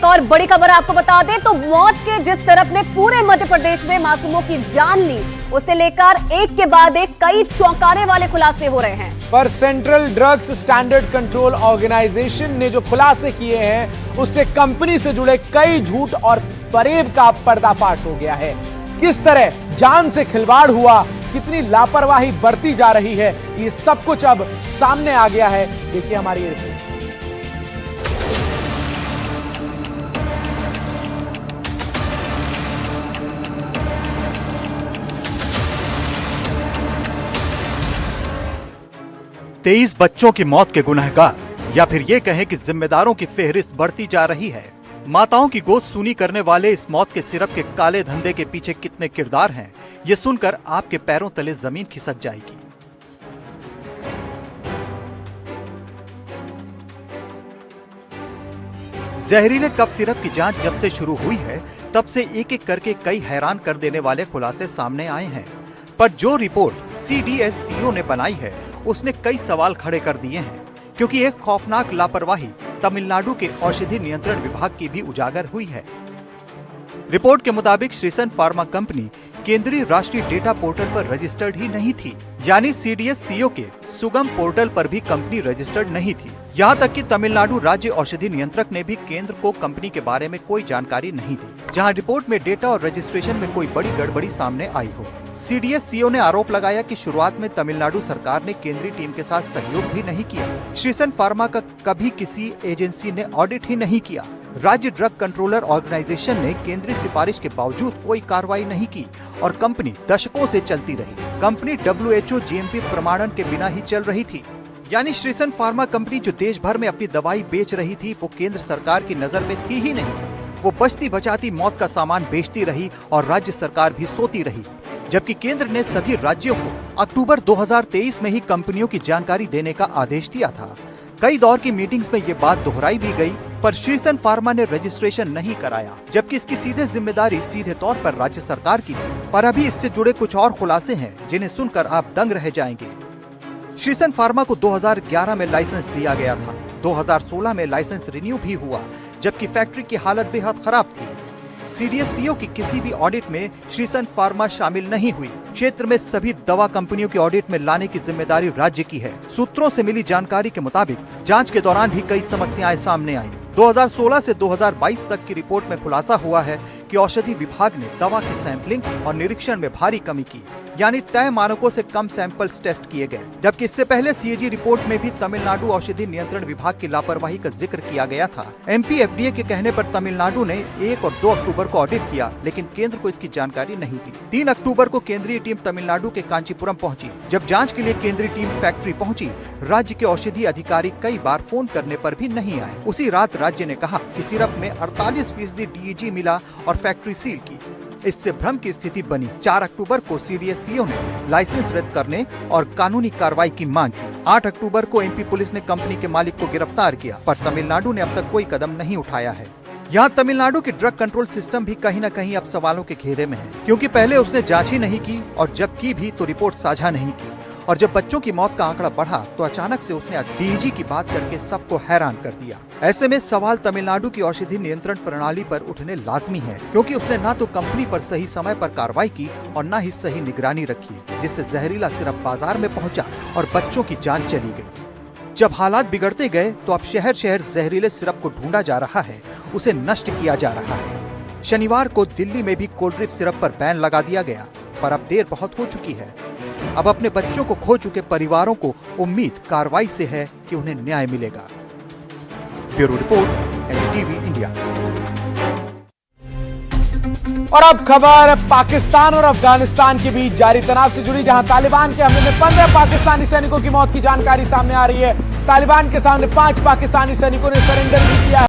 और बड़ी खबर आपको बता दें तो मौत के जिस सिरप ने पूरे मध्य प्रदेश में मासूमों की जान ली, उसे लेकर एक के बाद एक कई चौंकाने वाले खुलासे हो रहे हैं। पर central drugs standard control organisation ने जो खुलासे किए हैं उससे कंपनी से जुड़े कई झूठ और फरेब का पर्दाफाश हो गया है। किस तरह जान से खिलवाड़ हुआ, कितनी लापरवाही बरती जा रही है, ये सब कुछ अब सामने आ गया है। देखिए हमारी ये रिपोर्ट। तेईस बच्चों की मौत के गुनहगार, या फिर ये कहें कि जिम्मेदारों की फेहरिस्त बढ़ती जा रही है। माताओं की गोद सूनी करने वाले इस मौत के सिरप के काले धंधे के पीछे कितने किरदार हैं, ये सुनकर आपके पैरों तले जमीन खिसक जाएगी। जहरीले कफ सिरप की जांच जब से शुरू हुई है, तब से एक एक करके कई हैरान कर देने वाले खुलासे सामने आए हैं। पर जो रिपोर्ट CDSCO ने बनाई है, उसने कई सवाल खड़े कर दिए हैं, क्योंकि एक खौफनाक लापरवाही तमिलनाडु के औषधि नियंत्रण विभाग की भी उजागर हुई है। रिपोर्ट के मुताबिक श्रीसन फार्मा कंपनी केंद्रीय राष्ट्रीय डेटा पोर्टल पर रजिस्टर्ड ही नहीं थी, यानी CDSCO के सुगम पोर्टल पर भी कंपनी रजिस्टर्ड नहीं थी। यहाँ तक कि तमिलनाडु राज्य औषधि नियंत्रक ने भी केंद्र को कंपनी के बारे में कोई जानकारी नहीं दी, जहाँ रिपोर्ट में डेटा और रजिस्ट्रेशन में कोई बड़ी गड़बड़ी सामने आई हो। CDSCO ने आरोप लगाया कि शुरुआत में तमिलनाडु सरकार ने केंद्रीय टीम के साथ सहयोग भी नहीं किया। श्रीसन फार्मा का कभी किसी एजेंसी ने ऑडिट ही नहीं किया। राज्य ड्रग कंट्रोलर ऑर्गेनाइजेशन ने केंद्रीय सिफारिश के बावजूद कोई कार्रवाई नहीं की और कंपनी दशकों से चलती रही। कंपनी WHO GMP प्रमाणन के बिना ही चल रही थी। यानी श्रीसन फार्मा कंपनी जो देश भर में अपनी दवाई बेच रही थी, वो केंद्र सरकार की नजर में थी ही नहीं। वो बचती बचाती मौत का सामान बेचती रही और राज्य सरकार भी सोती रही। जबकि केंद्र ने सभी राज्यों को अक्टूबर 2023 में ही कंपनियों की जानकारी देने का आदेश दिया था। कई दौर की मीटिंग्स में ये बात दोहराई भी गई, पर श्रीसन फार्मा ने रजिस्ट्रेशन नहीं कराया, जबकि इसकी सीधे जिम्मेदारी सीधे तौर पर राज्य सरकार की थी। पर अभी इससे जुड़े कुछ और खुलासे हैं जिन्हें सुनकर आप दंग रह जाएंगे। श्रीसन फार्मा को 2011 में लाइसेंस दिया गया था। 2016 में लाइसेंस रिन्यू भी हुआ, जबकि फैक्ट्री की हालत बेहद खराब थी। CDSCO की किसी भी ऑडिट में श्रीसन फार्मा शामिल नहीं हुई। क्षेत्र में सभी दवा कंपनियों की ऑडिट में लाने की जिम्मेदारी राज्य की है। सूत्रों से मिली जानकारी के मुताबिक जांच के दौरान भी कई समस्याएं सामने आई। 2016 से 2022 तक की रिपोर्ट में खुलासा हुआ है कि औषधि विभाग ने दवा की सैंपलिंग और निरीक्षण में भारी कमी की, यानी तय मानकों से कम सैंपल्स टेस्ट किए गए। जबकि इससे पहले CAG रिपोर्ट में भी तमिलनाडु औषधि नियंत्रण विभाग की लापरवाही का जिक्र किया गया था। MP FDA के कहने पर तमिलनाडु ने 1 और 2 अक्टूबर को ऑडिट किया, लेकिन केंद्र को इसकी जानकारी नहीं दी। 3 अक्टूबर को केंद्रीय टीम तमिलनाडु के कांचीपुरम पहुंची। जब जांच के लिए केंद्रीय टीम फैक्ट्री पहुंची, राज्य के औषधि अधिकारी कई बार फोन करने पर भी नहीं आए। उसी रात राज्य ने कहा कि सिरप में 48% DEG मिला और फैक्ट्री सील की। इससे भ्रम की स्थिति बनी। 4 अक्टूबर को CDSCO ने लाइसेंस रद्द करने और कानूनी कार्रवाई की मांग की। 8 अक्टूबर को MP पुलिस ने कंपनी के मालिक को गिरफ्तार किया, पर तमिलनाडु ने अब तक कोई कदम नहीं उठाया है। यहाँ तमिलनाडु की ड्रग कंट्रोल सिस्टम भी कहीं न कहीं अब सवालों के घेरे में है, क्योंकि पहले उसने जांच ही नहीं की और जब की भी तो रिपोर्ट साझा नहीं की। और जब बच्चों की मौत का आंकड़ा बढ़ा तो अचानक से उसने DEG की बात करके सबको हैरान कर दिया। ऐसे में सवाल तमिलनाडु की औषधि नियंत्रण प्रणाली पर उठने लाजमी है, क्योंकि उसने ना तो कंपनी पर सही समय पर कार्रवाई की और ना ही सही निगरानी रखी, जिससे जहरीला सिरप बाजार में पहुंचा और बच्चों की जान चली गई। जब हालात बिगड़ते गए तो अब शहर शहर जहरीले सिरप को ढूंढा जा रहा है, उसे नष्ट किया जा रहा है। शनिवार को दिल्ली में भी कोल्ड ड्रिंक सिरप पर बैन लगा दिया गया, पर अब देर बहुत हो चुकी है। अब अपने बच्चों को खो चुके परिवारों को उम्मीद कार्रवाई से है कि उन्हें न्याय मिलेगा। Bureau report, NDTV India. और अब खबर पाकिस्तान और अफगानिस्तान के बीच जारी तनाव से जुड़ी, जहां तालिबान के हमले में 15 पाकिस्तानी सैनिकों की मौत की जानकारी सामने आ रही है। तालिबान के सामने 5 पाकिस्तानी सैनिकों ने सरेंडर भी किया है।